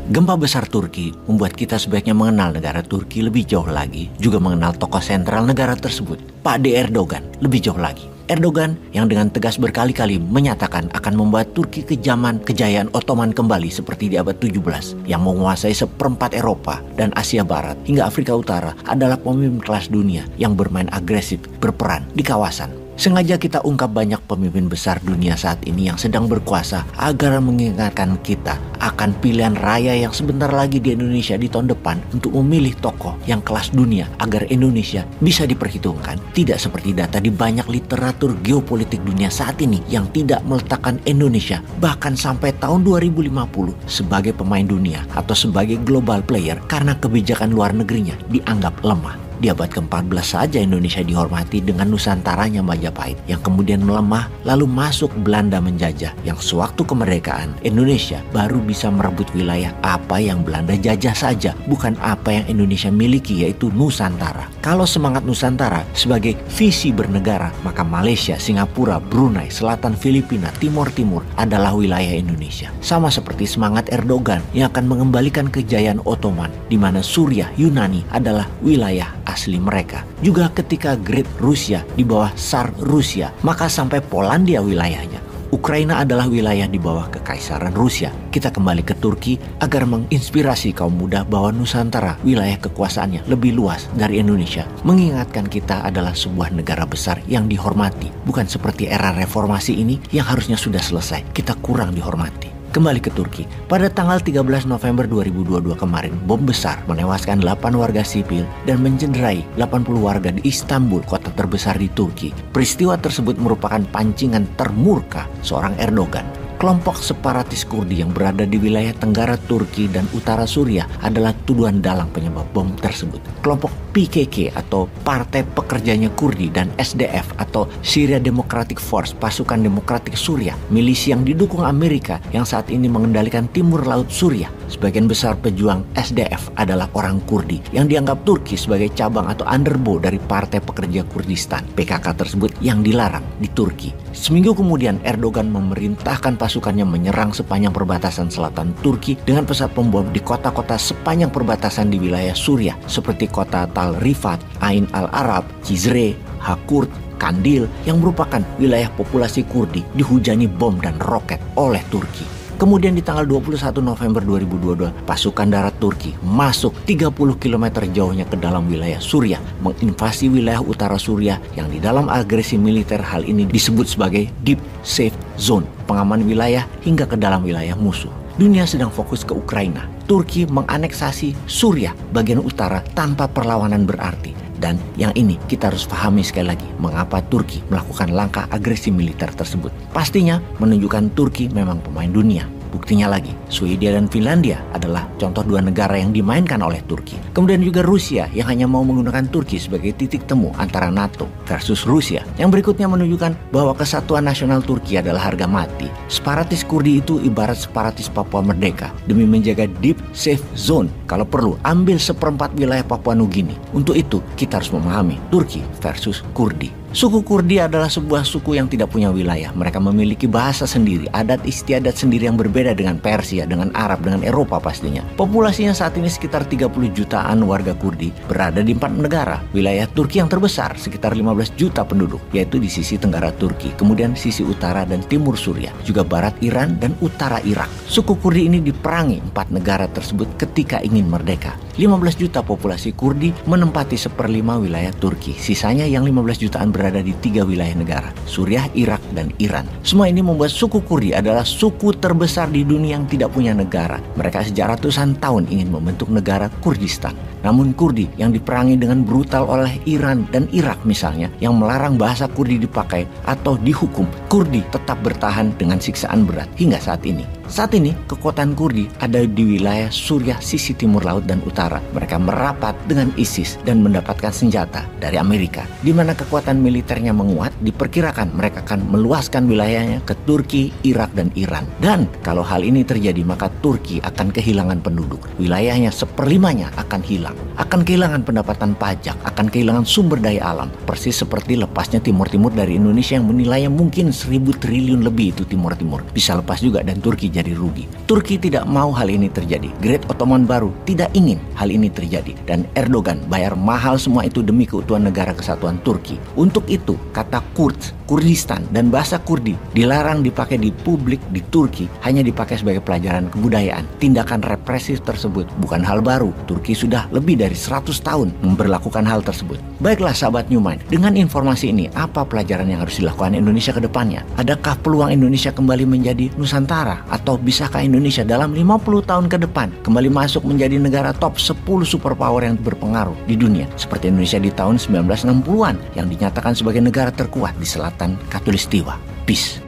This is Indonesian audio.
Gempa besar Turki membuat kita sebaiknya mengenal negara Turki lebih jauh lagi, juga mengenal tokoh sentral negara tersebut, Pak D. Erdogan, lebih jauh lagi. Erdogan yang dengan tegas berkali-kali menyatakan akan membawa Turki ke zaman kejayaan Ottoman kembali seperti di abad 17 yang menguasai seperempat Eropa dan Asia Barat hingga Afrika Utara adalah pemimpin kelas dunia yang bermain agresif berperan di kawasan. Sengaja kita ungkap banyak pemimpin besar dunia saat ini yang sedang berkuasa agar mengingatkan kita akan pilihan raya yang sebentar lagi di Indonesia di tahun depan untuk memilih tokoh yang kelas dunia agar Indonesia bisa diperhitungkan. Tidak seperti data di banyak literatur geopolitik dunia saat ini yang tidak meletakkan Indonesia bahkan sampai tahun 2050 sebagai pemain dunia atau sebagai global player karena kebijakan luar negerinya dianggap lemah. Di abad ke-14 saja Indonesia dihormati dengan Nusantaranya Majapahit yang kemudian melemah lalu masuk Belanda menjajah yang sewaktu kemerdekaan Indonesia baru bisa merebut wilayah apa yang Belanda jajah saja, bukan apa yang Indonesia miliki yaitu Nusantara. Kalau semangat Nusantara sebagai visi bernegara, maka Malaysia, Singapura, Brunei, Selatan Filipina, Timur adalah wilayah Indonesia. Sama seperti semangat Erdogan yang akan mengembalikan kejayaan Ottoman di mana Suriah, Yunani adalah wilayah asli mereka. Juga ketika Great Rusia di bawah Tsar Rusia, maka sampai Polandia wilayahnya. Ukraina adalah wilayah di bawah Kekaisaran Rusia. Kita kembali ke Turki agar menginspirasi kaum muda bahwa Nusantara wilayah kekuasaannya lebih luas dari Indonesia. Mengingatkan kita adalah sebuah negara besar yang dihormati. Bukan seperti era reformasi ini yang harusnya sudah selesai. Kita kurang dihormati. Kembali ke Turki, pada tanggal 13 November 2022 kemarin, bom besar menewaskan 8 warga sipil dan mencederai 80 warga di Istanbul, kota terbesar di Turki. Peristiwa tersebut merupakan pancingan termurka seorang Erdogan. Kelompok separatis Kurdi yang berada di wilayah tenggara Turki dan utara Suriah adalah tuduhan dalang penyebab bom tersebut. Kelompok PKK atau Partai Pekerjanya Kurdi dan SDF atau Syria Democratic Force, pasukan demokratik Suriah, milisi yang didukung Amerika yang saat ini mengendalikan timur laut Suriah. Sebagian besar pejuang SDF adalah orang Kurdi yang dianggap Turki sebagai cabang atau underbow dari Partai Pekerja Kurdistan, PKK tersebut yang dilarang di Turki. Seminggu kemudian Erdogan memerintahkan pasukannya menyerang sepanjang perbatasan selatan Turki dengan pesawat pembom di kota-kota sepanjang perbatasan di wilayah Suriah seperti kota Tal Rifat, Ain al-Arab, Cizre, Hakurt, Kandil yang merupakan wilayah populasi Kurdi dihujani bom dan roket oleh Turki. Kemudian di tanggal 21 November 2022, pasukan darat Turki masuk 30 km jauhnya ke dalam wilayah Suriah, menginvasi wilayah utara Suriah yang di dalam agresi militer hal ini disebut sebagai Deep Safe Zone, pengaman wilayah hingga ke dalam wilayah musuh. Dunia sedang fokus ke Ukraina. Turki menganeksasi Suriah bagian utara tanpa perlawanan berarti. Dan yang ini kita harus pahami sekali lagi mengapa Turki melakukan langkah agresi militer tersebut. Pastinya menunjukkan Turki memang pemain dunia. Buktinya lagi, Swedia dan Finlandia adalah contoh dua negara yang dimainkan oleh Turki. Kemudian juga Rusia yang hanya mau menggunakan Turki sebagai titik temu antara NATO versus Rusia. Yang berikutnya menunjukkan bahwa kesatuan nasional Turki adalah harga mati. Separatis Kurdi itu ibarat separatis Papua Merdeka. Demi menjaga Deep Safe Zone, kalau perlu ambil seperempat wilayah Papua Nugini. Untuk itu kita harus memahami Turki versus Kurdi. Suku Kurdi adalah sebuah suku yang tidak punya wilayah. Mereka memiliki bahasa sendiri, adat istiadat sendiri yang berbeda dengan Persia, dengan Arab, dengan Eropa pastinya. Populasinya saat ini sekitar 30 jutaan warga Kurdi berada di 4 negara. Wilayah Turki yang terbesar sekitar 15 juta penduduk, yaitu di sisi tenggara Turki, kemudian sisi utara dan timur Suriah, juga barat Iran dan utara Irak. Suku Kurdi ini diperangi 4 negara tersebut ketika ingin merdeka. 15 juta populasi Kurdi menempati 1/5 wilayah Turki. Sisanya yang 15 jutaan berada di 3 wilayah negara, Suriah, Irak, dan Iran. Semua ini membuat suku Kurdi adalah suku terbesar di dunia yang tidak punya negara. Mereka sejak ratusan tahun ingin membentuk negara Kurdistan. Namun Kurdi yang diperangi dengan brutal oleh Iran dan Irak misalnya, yang melarang bahasa Kurdi dipakai atau dihukum, Kurdi tetap bertahan dengan siksaan berat hingga saat ini. Saat ini kekuatan Kurdi ada di wilayah Suriah sisi timur laut dan utara. Mereka merapat dengan ISIS dan mendapatkan senjata dari Amerika, di mana kekuatan militernya menguat. Diperkirakan mereka akan meluaskan wilayahnya ke Turki, Irak, dan Iran. Dan kalau hal ini terjadi maka Turki akan kehilangan penduduk. Wilayahnya 1/5 akan hilang. Jepang, akan kehilangan pendapatan pajak, akan kehilangan sumber daya alam, persis seperti lepasnya Timur Timur dari Indonesia yang bernilai mungkin 1.000 triliun lebih. Itu Timur Timur bisa lepas juga dan Turki jadi rugi. Turki tidak mau hal ini terjadi. Great Ottoman baru tidak ingin hal ini terjadi, dan Erdogan bayar mahal semua itu demi keutuhan negara kesatuan Turki. Untuk itu, kata Kurdistan dan bahasa Kurdi dilarang dipakai di publik di Turki, hanya dipakai sebagai pelajaran kebudayaan. Tindakan represif tersebut bukan hal baru. Turki sudah lebih dari 100 tahun memberlakukan hal tersebut. Baiklah sahabat Newmind, dengan informasi ini apa pelajaran yang harus dilakukan Indonesia ke depannya? Adakah peluang Indonesia kembali menjadi Nusantara? Atau bisakah Indonesia dalam 50 tahun ke depan kembali masuk menjadi negara top 10 superpower yang berpengaruh di dunia seperti Indonesia di tahun 1960-an yang dinyatakan sebagai negara terkuat di selatan Khatulistiwa? Peace.